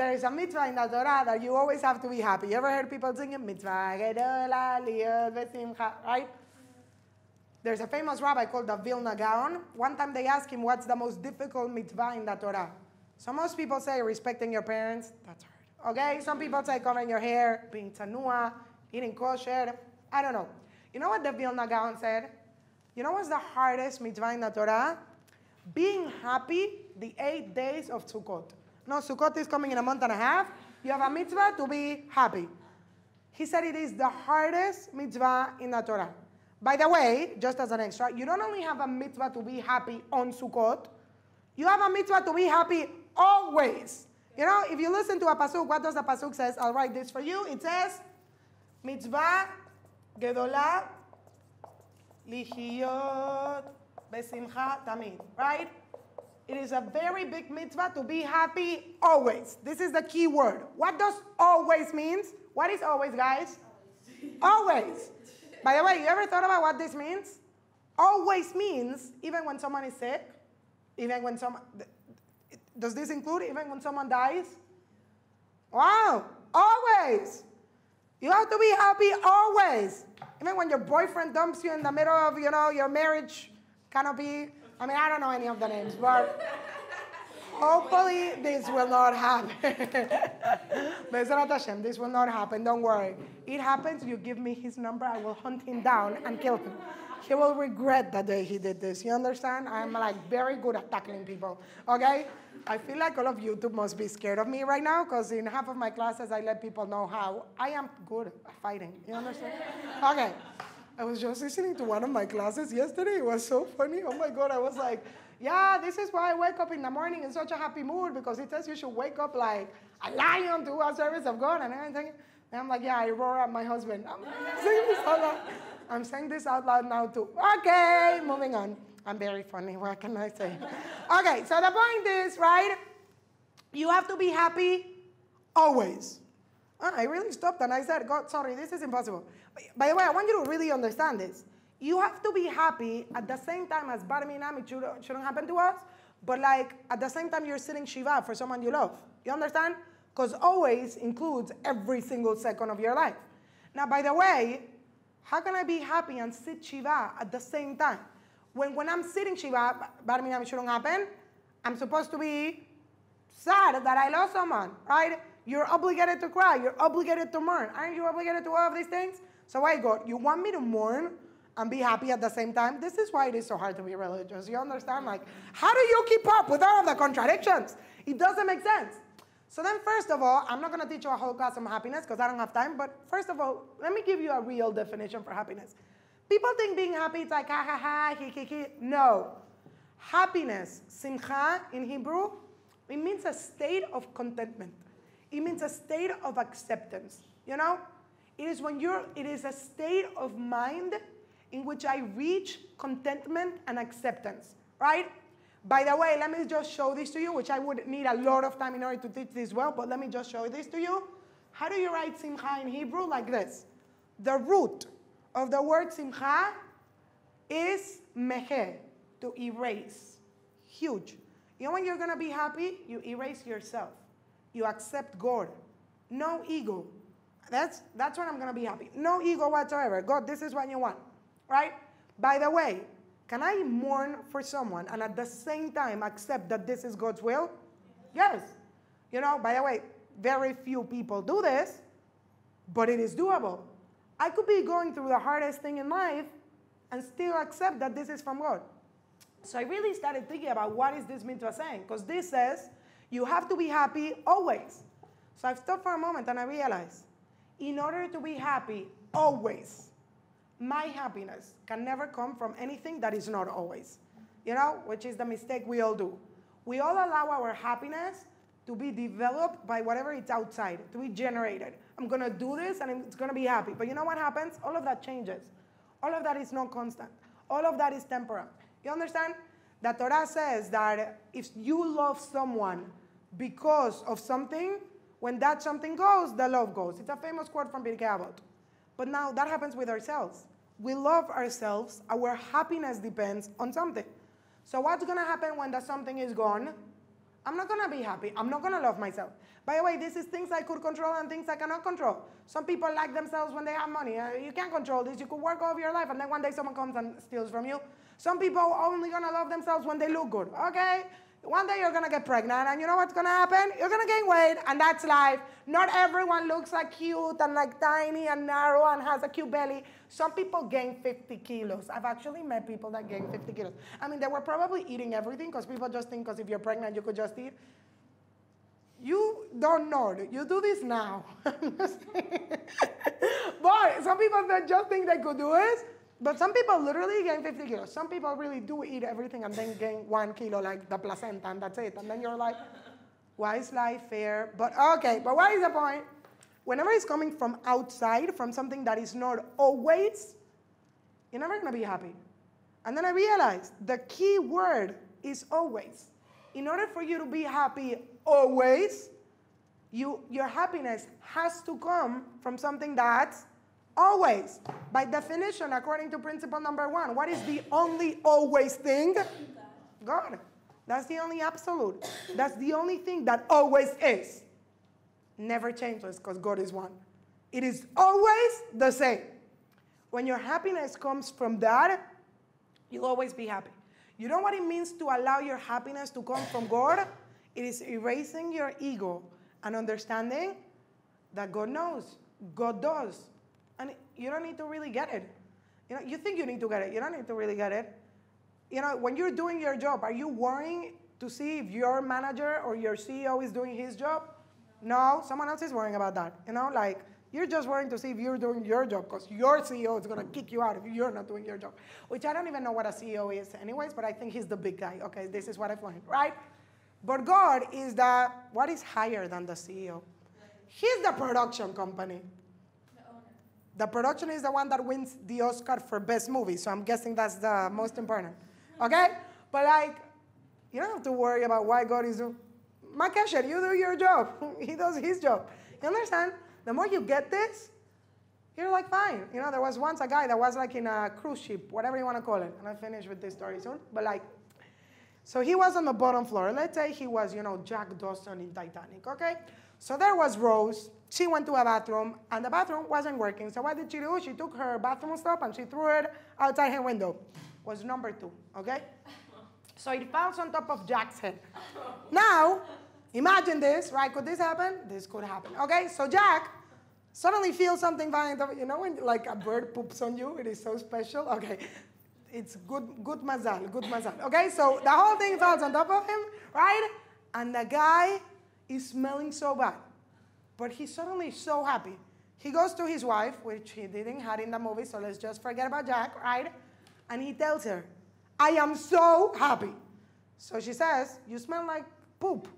there is a mitzvah in the Torah that you always have to be happy. You ever heard people singing mitzvah gedola liot besimcha, right? There's a famous rabbi called the Vilna Gaon. One time they asked him, what's the most difficult mitzvah in the Torah? So most people say respecting your parents. That's hard. Okay? Some people say covering your hair, being tanua, eating kosher. I don't know. You know what the Vilna Gaon said? You know what's the hardest mitzvah in the Torah? Being happy the 8 days of Sukkot. No, Sukkot is coming in a month and a half. You have a mitzvah to be happy. He said it is the hardest mitzvah in the Torah. By the way, just as an extra, you don't only have a mitzvah to be happy on Sukkot, you have a mitzvah to be happy always. You know, if you listen to a pasuk, what does the pasuk says? I'll write this for you. It says, mitzvah gedola lihiyot besimcha tamid. Right? It is a very big mitzvah to be happy always. This is the key word. What does always means? What is always, guys? Always. By the way, you ever thought about what this means? Always means even when someone is sick, even when someone, does this include even when someone dies? Wow, always. You have to be happy always. Even when your boyfriend dumps you in the middle of, your marriage canopy. I mean, I don't know any of the names, but hopefully this will not happen. Be'ezrat Hashem, this will not happen. Don't worry. It happens, you give me his number, I will hunt him down and kill him. He will regret the day he did this. You understand? I'm like very good at tackling people. Okay? I feel like all of YouTube must be scared of me right now because in half of my classes I let people know how I am good at fighting. You understand? Okay. I was just listening to one of my classes yesterday. It was so funny. Oh my God. I was like, yeah, this is why I wake up in the morning in such a happy mood because it says you should wake up like a lion to a service of God and everything. And I'm like, yeah, I roar at my husband. I'm saying this out loud. I'm saying this out loud now too. Okay, moving on. I'm very funny. What can I say? Okay, so the point is, right, you have to be happy always. I really stopped and I said, God, sorry, this is impossible. By the way, I want you to really understand this. You have to be happy at the same time as bar minam, it shouldn't happen to us, but like at the same time you're sitting shiva for someone you love. You understand? Because always includes every single second of your life. Now, by the way, how can I be happy and sit shiva at the same time? When I'm sitting shiva, bar minam, it shouldn't happen, I'm supposed to be sad that I lost someone, right? You're obligated to cry. You're obligated to mourn. Aren't you obligated to all of these things? So wait, God, you want me to mourn and be happy at the same time? This is why it is so hard to be religious. You understand? Like, how do you keep up with all of the contradictions? It doesn't make sense. So then, first of all, I'm not going to teach you a whole class on happiness because I don't have time. But first of all, let me give you a real definition for happiness. People think being happy is like ha ha ha, hi hi hi. No. Happiness, simcha in Hebrew, it means a state of contentment. It means a state of acceptance. You know? It is a state of mind in which I reach contentment and acceptance. Right? By the way, let me just show this to you, which I would need a lot of time in order to teach this well, but let me just show this to you. How do you write simcha in Hebrew? Like this. The root of the word simcha is mehe, to erase. Huge. You know when you're going to be happy? You erase yourself. You accept God. No ego. That's when I'm going to be happy. No ego whatsoever. God, this is what you want. Right? By the way, can I mourn for someone and at the same time accept that this is God's will? Yes. You know, by the way, very few people do this, but it is doable. I could be going through the hardest thing in life and still accept that this is from God. So I really started thinking about what is this mitzvah saying? Because this says you have to be happy always. So I've stopped for a moment and I realized, in order to be happy always, my happiness can never come from anything that is not always. You know, which is the mistake we all do. We all allow our happiness to be developed by whatever is outside, to be generated. I'm going to do this and it's going to be happy. But you know what happens? All of that changes. All of that is not constant. All of that is temporal. You understand? The Torah says that if you love someone because of something, when that something goes, the love goes. It's a famous quote from Pirkei Avot. But now that happens with ourselves. We love ourselves. Our happiness depends on something. So what's going to happen when that something is gone? I'm not going to be happy. I'm not going to love myself. By the way, this is things I could control and things I cannot control. Some people like themselves when they have money. You can't control this. You could work all of your life, and then one day someone comes and steals from you. Some people are only going to love themselves when they look good. Okay? One day you're going to get pregnant, and you know what's going to happen? You're going to gain weight, and that's life. Not everyone looks like cute and like tiny and narrow and has a cute belly. Some people gain 50 kilos. I've actually met people that gain 50 kilos. I mean, they were probably eating everything because people just think because if you're pregnant, you could just eat. You don't know. You do this now. But some people that just think they could do it. But some people literally gain 50 kilos. Some people really do eat everything and then gain 1 kilo, like the placenta, and that's it. And then you're like, why is life fair? But okay, but what is the point? Whenever it's coming from outside, from something that is not always, you're never going to be happy. And then I realized the key word is always. In order for you to be happy always, your happiness has to come from something that's always. By definition, according to principle number 1, what is the only always thing? God. That's the only absolute. That's the only thing that always is. Never changes because God is one. It is always the same. When your happiness comes from that, you'll always be happy. You know what it means to allow your happiness to come from God? It is erasing your ego and understanding that God knows, God does. And you don't need to really get it. You know, you think you need to get it. You don't need to really get it. You know, when you're doing your job, are you worrying to see if your manager or your CEO is doing his job? No, someone else is worrying about that. You know, like, you're just worrying to see if you're doing your job because your CEO is going to kick you out if you're not doing your job, which I don't even know what a CEO is anyways, but I think he's the big guy. Okay, this is what I've learned, right? But God is what is higher than the CEO? He's the production company. The production is the one that wins the Oscar for best movie, so I'm guessing that's the most important. Okay? But like, you don't have to worry about why God is doing. Makesher, you do your job. He does his job. You understand? The more you get this, you're like, fine. You know, there was once a guy that was like in a cruise ship, whatever you want to call it. And I'll finish with this story soon. But like, so he was on the bottom floor. Let's say he was, you know, Jack Dawson in Titanic, okay? So there was Rose. She went to a bathroom, and the bathroom wasn't working. So what did she do? She took her bathroom stuff, and she threw it outside her window. Was number 2, okay? So it falls on top of Jack's head. Now, imagine this, right? Could this happen? This could happen, okay? So Jack suddenly feels something flying. You know when like a bird poops on you? It is so special. Okay, it's good mazal, good mazal. Okay, so the whole thing falls on top of him, right? And the guy is smelling so bad. But he's suddenly so happy. He goes to his wife, which he didn't have in the movie, so let's just forget about Jack, right? And he tells her, I am so happy. So she says, you smell like poop.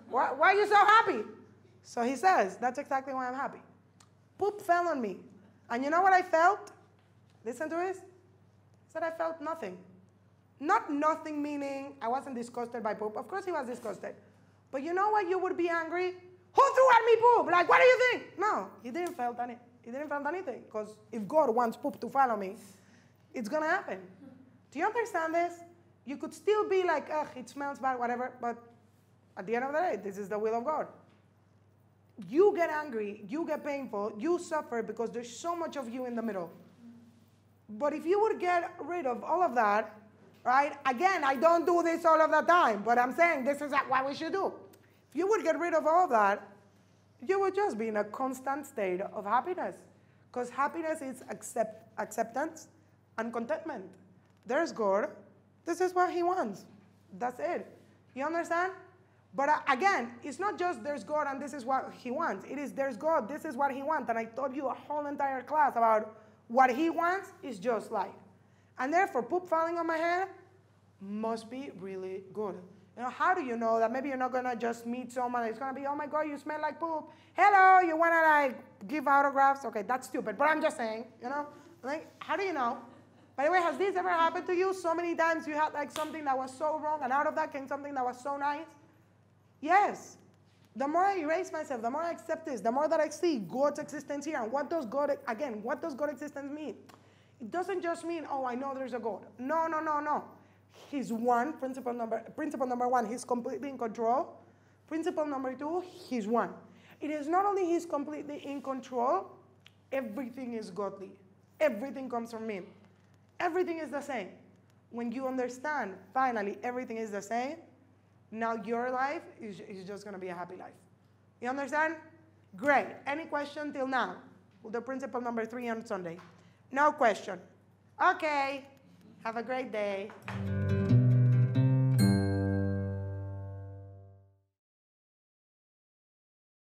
Why are you so happy? So he says, that's exactly why I'm happy. Poop fell on me. And you know what I felt? Listen to this. He said I felt nothing. Not nothing meaning I wasn't disgusted by poop. Of course he was disgusted. But you know what you would be angry? Who threw at me poop? Like, what do you think? No, he didn't felt anything. Because if God wants poop to follow me, it's going to happen. Do you understand this? You could still be like, ugh, it smells bad, whatever, but at the end of the day, this is the will of God. You get angry, you get painful, you suffer because there's so much of you in the middle. But if you would get rid of all of that, right? Again, I don't do this all of the time, but I'm saying this is what we should do. If you would get rid of all of that, you would just be in a constant state of happiness. Because happiness is acceptance and contentment. There's God. This is what he wants. That's it. You understand? But again, it's not just there's God and this is what he wants. It is there's God, this is what he wants. And I taught you a whole entire class about what he wants is just life. And therefore, poop falling on my head must be really good. You know, how do you know that maybe you're not going to just meet someone that's going to be, oh my God, you smell like poop. Hello, you want to like give autographs? Okay, that's stupid. But I'm just saying, you know, like, how do you know? By the way, has this ever happened to you? So many times you had like something that was so wrong and out of that came something that was so nice? Yes. The more I erase myself, the more I accept this, the more that I see God's existence here. And what does God, again, what does God's existence mean? It doesn't just mean, oh, I know there's a God. No, no, no, no. He's one, principle number one, he's completely in control. Principle number 2, he's one. It is not only he's completely in control, everything is godly. Everything comes from him. Everything is the same. When you understand, finally, everything is the same, now your life is just going to be a happy life. You understand? Great. Any question till now? The principle number 3 on Sunday. No question. Okay. Have a great day.